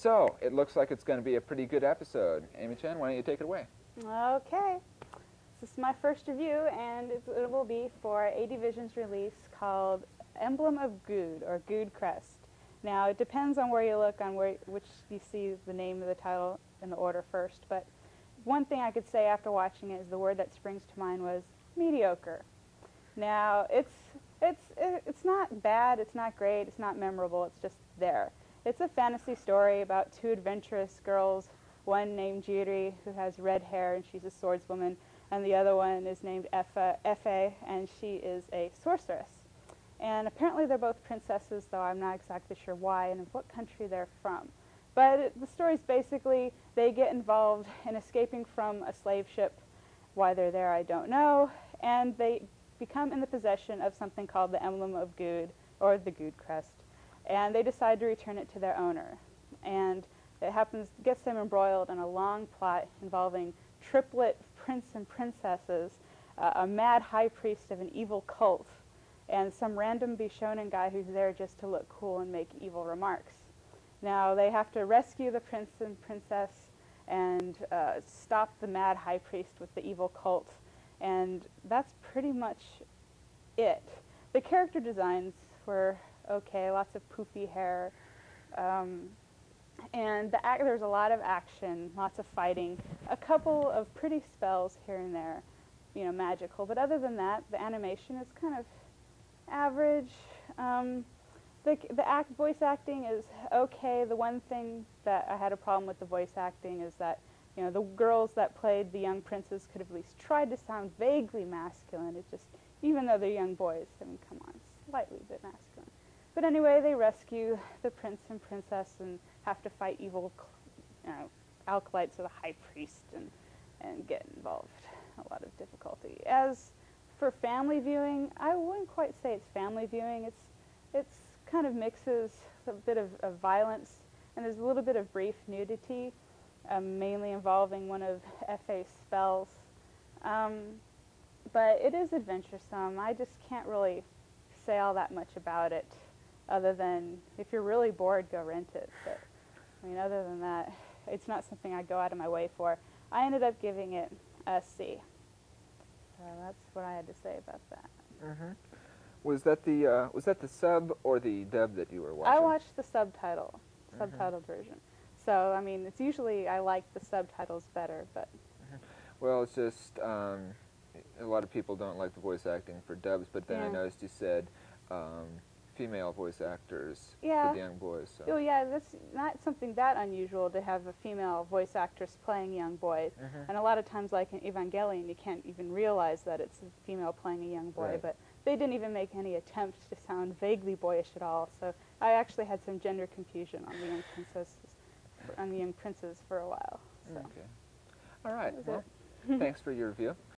So, it looks like it's going to be a pretty good episode. Amy Chen, why don't you take it away? Okay. This is my first review, and it will be for AD Vision's release called Emblem of Gude, or Gude Crest. Now, it depends on where you look, on which you see the name of the title in the order first, but one thing I could say after watching it is the word that springs to mind was mediocre. Now, it's not bad, it's not great, it's not memorable, it's just there. It's a fantasy story about two adventurous girls, one named Gude, who has red hair and she's a swordswoman, and the other one is named Effie, and she is a sorceress. And apparently they're both princesses, though I'm not exactly sure why and what country they're from. But the story's basically they get involved in escaping from a slave ship. Why they're there, I don't know. And they become in the possession of something called the Emblem of Gude, or the Gude Crest. And they decide to return it to their owner. And it gets them embroiled in a long plot involving triplet prince and princesses, a mad high priest of an evil cult, and some random Bishonen guy who's there just to look cool and make evil remarks. Now, they have to rescue the prince and princess and stop the mad high priest with the evil cult, and that's pretty much it. The character designs were okay, lots of poofy hair, and there's a lot of action, lots of fighting, a couple of pretty spells here and there, you know, magical. But other than that, the animation is kind of average. The voice acting is okay. The one thing that I had a problem with the voice acting is that, you know, the girls that played the young princes could have at least tried to sound vaguely masculine. It just, even though they're young boys, I mean, come on, slightly a bit masculine. But anyway, they rescue the prince and princess and have to fight evil, you know, acolytes of the high priest and get involved. A lot of difficulty. As for family viewing, I wouldn't quite say it's family viewing. It's kind of mixes a bit of violence, and there's a little bit of brief nudity, mainly involving one of Effie's spells. But it is adventuresome. I just can't really say all that much about it, other than if you're really bored, go rent it. But I mean, other than that, it's not something I go out of my way for. I ended up giving it a C. So that's what I had to say about that. Mm-hmm. Was that the sub or the dub that you were watching? I watched the subtitled version. So I mean, it's usually I like the subtitles better, but. Well, it's just a lot of people don't like the voice acting for dubs, but then I noticed you said female voice actors for the young boys. So. Oh yeah, that's not something that unusual to have a female voice actress playing young boys. And a lot of times, like in Evangelion, you can't even realize that it's a female playing a young boy. Right. But they didn't even make any attempt to sound vaguely boyish at all. So I actually had some gender confusion on the young princes for a while. So. Okay. All right. Well, thanks for your review.